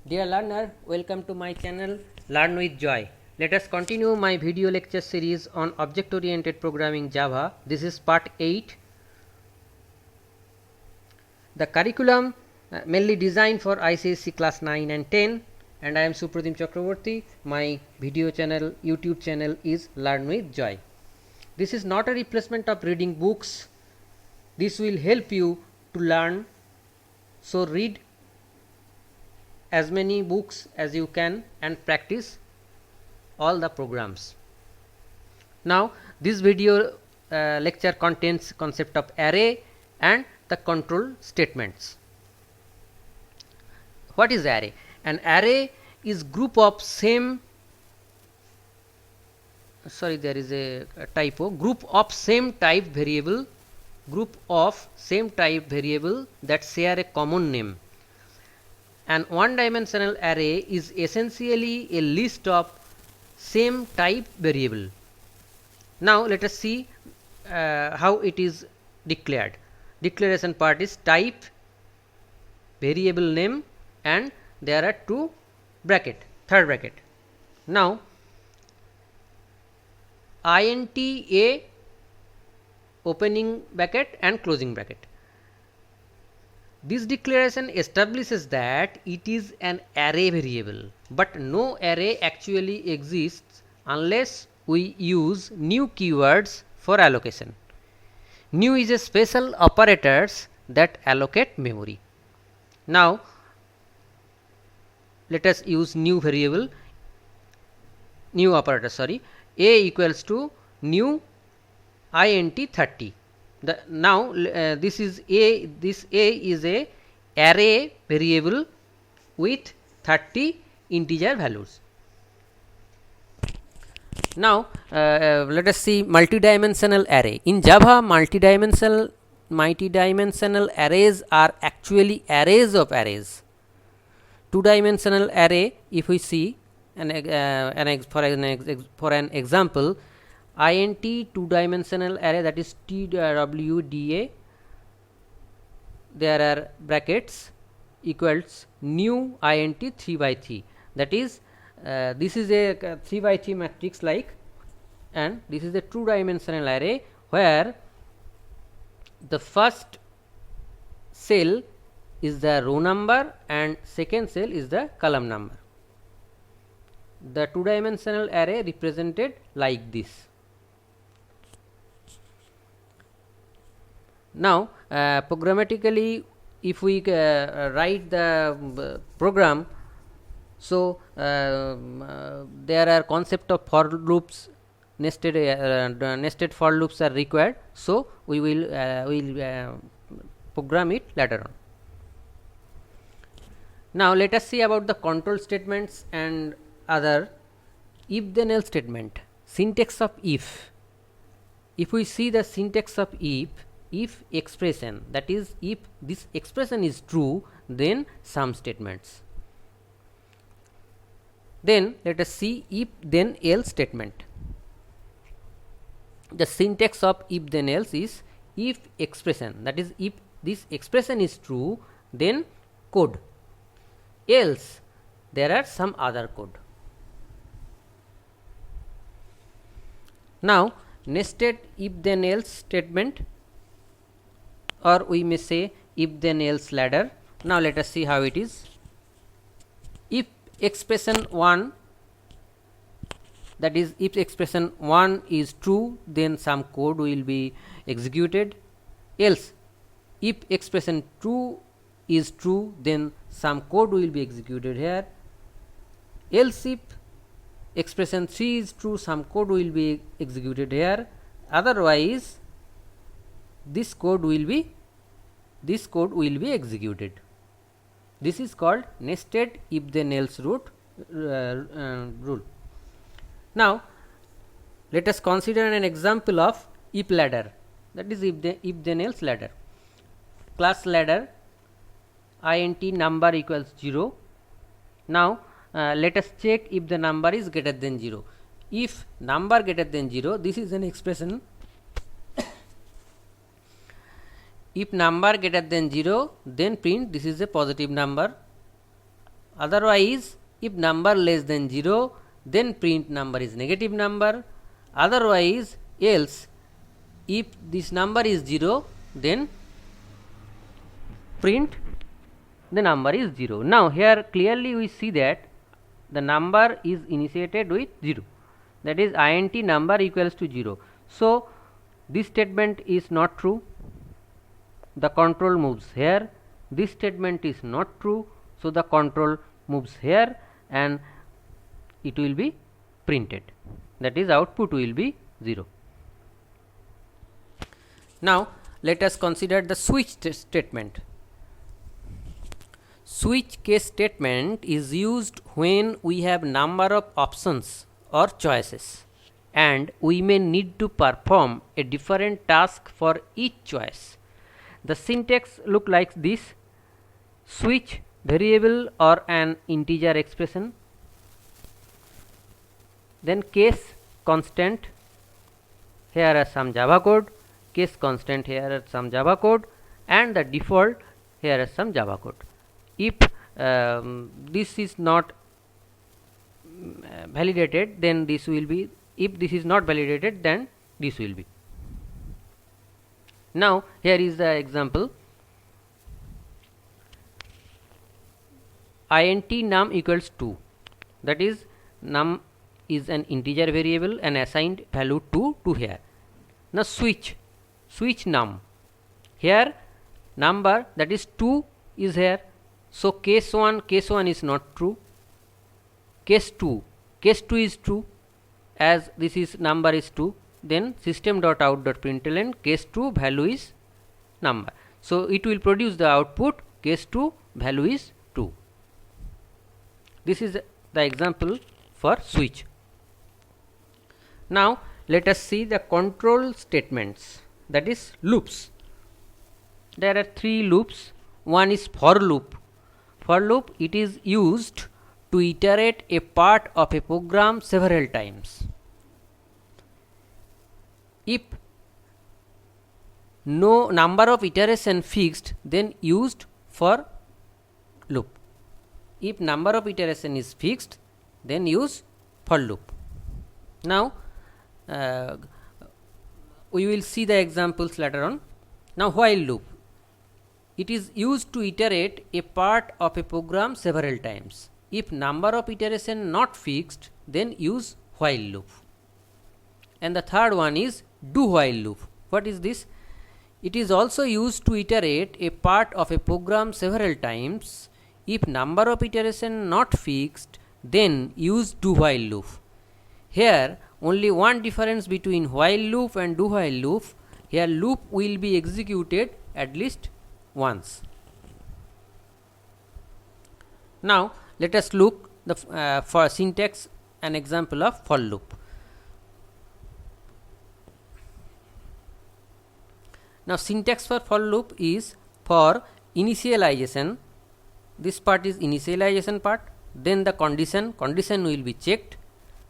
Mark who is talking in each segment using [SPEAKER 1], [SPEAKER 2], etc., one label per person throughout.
[SPEAKER 1] Dear learner, welcome to my channel Learn with Joy. Let us continue my video lecture series on object oriented programming Java. This is part 8. The curriculum mainly designed for ICSE class 9 and 10, and I am Supratim Chakraborty. My video channel, YouTube channel is Learn with Joy. This is not a replacement of reading books. This will help you to learn. So read as many books as you can and practice all the programs. Now this video lecture contains concept of array and the control statements. What is array? An array is group of same there is a typo, group of same type variable that share a common name. An one-dimensional array is essentially a list of same type variable. Now let us see how it is declared. Declaration part is type, variable name, and there are two third bracket. Now int a opening bracket and closing bracket. This declaration establishes that it is an array variable, but no array actually exists unless we use new keywords for allocation. New is a special operators that allocate memory. Now let us use new operator, a equals to new int 30. This a is a array variable with 30 integer values. Now let us see multidimensional array. In Java, multidimensional arrays are actually arrays of arrays. Two-dimensional array, if we see for an example, int two-dimensional array, that is twda, there are brackets equals new int 3 by 3, that is this is a 3 by 3 matrix like, and this is a two-dimensional array where the first cell is the row number and second cell is the column number. The two-dimensional array represented like this. Now programmatically, if we write the program, so there are concept of for loops, nested for loops are required, so we will program it later on. Now let us see about the control statements and other. If then else statement, syntax of if we see the syntax of if expression, that is if this expression is true, then some statements. Then let us see if then else statement. The syntax of if then else is if expression, that is if this expression is true, then code, else there are some other code. Now nested if then else statement, or we may say if then else ladder. Now let us see how it is. If expression 1, that is if expression 1 is true, then some code will be executed, else if expression 2 is true, then some code will be executed here, else if expression 3 is true, some code will be executed here, otherwise this code will be executed. This is called nested if then else rule. Now let us consider an example of if ladder, that is if then else ladder. Class ladder int number equals 0. Now let us check if the number is greater than 0. If number greater than 0, this is an expression. If number greater than 0, then print this is a positive number, Otherwise, if number less than 0, then print number is negative number. Otherwise, else if this number is 0, then print the number is 0. Now, here clearly we see that the number is initiated with 0, that is int number equals to 0. So, this statement is not true, the control moves here. This statement is not true, so the control moves here and it will be printed, that is output will be 0. Now, let us consider the switch statement. Switch case statement is used when we have number of options or choices and we may need to perform a different task for each choice. The syntax look like this: switch variable or an integer expression, then case constant, here are some Java code, case constant, here are some Java code, and the default, here are some Java code. If this is not validated, then this will be, if this is not validated, then this will be. Now, here is the example: int num equals 2, that is num is an integer variable and assigned value 2 to here. Now, switch num, here number, that is 2 is here. So, case 1 is not true, case 2 is true, as this is number is 2, then system.out.println case 2 value is number. So, it will produce the output case 2 value is 2. This is the example for switch. Now, let us see the control statements, that is loops. There are 3 loops. One is for loop. For loop, it is used to iterate a part of a program several times. If no number of iteration fixed, then used for loop. If number of iteration is fixed, then use for loop. Now, we will see the examples later on. Now, while loop, it is used to iterate a part of a program several times. If number of iteration not fixed, then use while loop. And the third one is do while loop. What is this? It is also used to iterate a part of a program several times. If number of iteration not fixed, then use do while loop. Here only one difference between while loop and do while loop. Here loop will be executed at least once. Now, let us look the for syntax an example of for loop. Now, syntax for loop is for initialization. This part is initialization part, then the condition will be checked,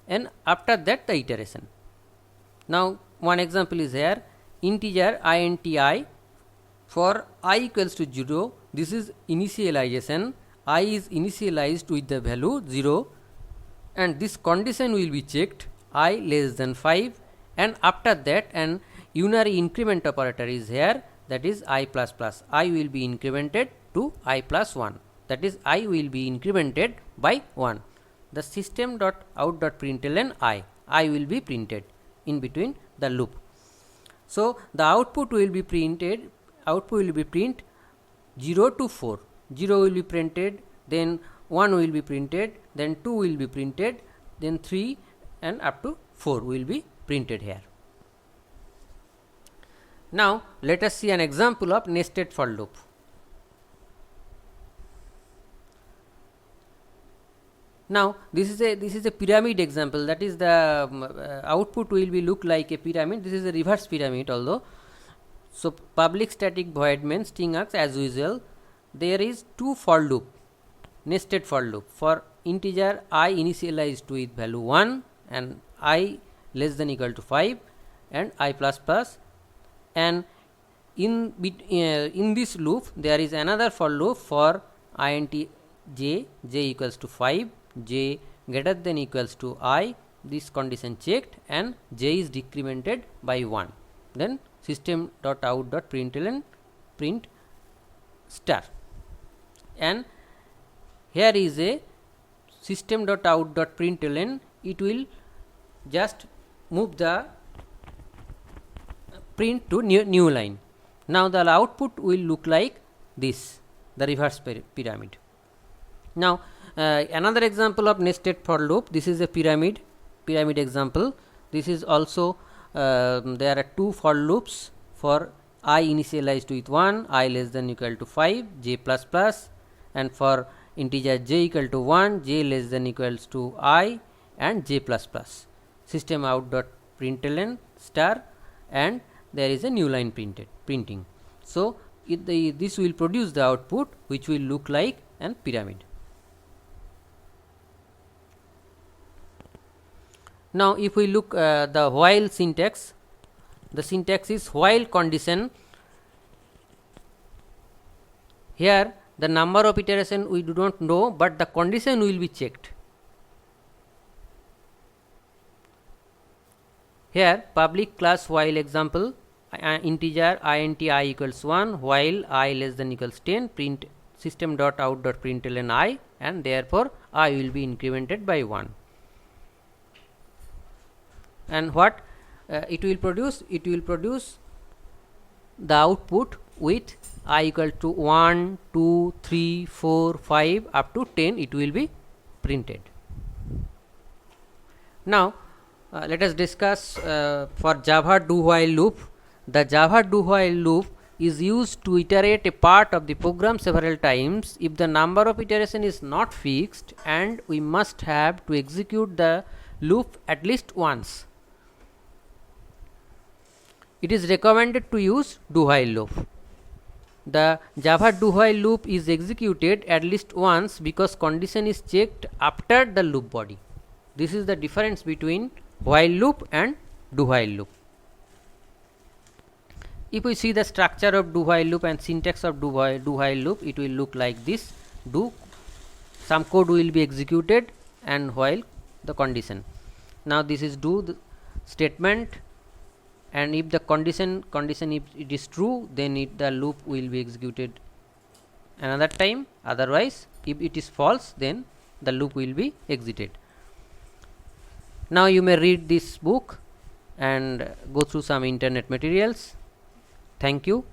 [SPEAKER 1] and after that the iteration. Now, one example is here: integer int for I equals to 0. This is initialization. I is initialized with the value 0, and this condition will be checked I less than 5, and after that an unary increment operator is here, that is I plus plus. I will be incremented to I plus 1, that is I will be incremented by 1. The system.out.println I will be printed in between the loop. So, the output will be printed, print 0 to 4. 0 will be printed, then 1 will be printed, then 2 will be printed, then 3 and up to 4 will be printed here. Now, let us see an example of nested for loop. Now, this is a pyramid example, that is the output will be look like a pyramid. This is a reverse pyramid although. So, public static void main string args as usual. There is 2 for loop, nested for loop. For integer I initialized with value 1 and I less than equal to 5 and I plus plus, and in this loop there is another for loop for int j equals to 5, j greater than equals to I, this condition checked and j is decremented by 1. Then system.out.println print star, and here is a system.out.println, it will just move the print to new line. Now the output will look like this, the reverse pyramid. Now another example of nested for loop, this is a pyramid example. This is also there are two for loops for I initialized with 1, I less than equal to 5, j plus plus, and for integer j equal to 1, j less than equals to I and j plus plus. System out dot println star, and there is a new line printing. So this will produce the output which will look like an pyramid. Now if we look the while syntax, the syntax is while condition. Here the number of iteration we do not know, but the condition will be checked. Here public class while example, integer int I equals 1, while I less than equals 10, print system.out.println I, and therefore I will be incremented by 1. And what it will produce? It will produce the output with I equal to 1, 2, 3, 4, 5 up to 10, it will be printed. Now let us discuss for Java do while loop. The Java do while loop is used to iterate a part of the program several times if the number of iteration is not fixed, and we must have to execute the loop at least once. It is recommended to use do while loop. The Java do while loop is executed at least once because condition is checked after the loop body. This is the difference between while loop and do while loop. If we see the structure of do while loop and syntax of do while loop, it will look like this. Do, some code will be executed, and while the condition. Now this is do the statement, and if the condition if it is true, then the loop will be executed another time. Otherwise, if it is false, then the loop will be exited. Now you may read this book and go through some internet materials. Thank you.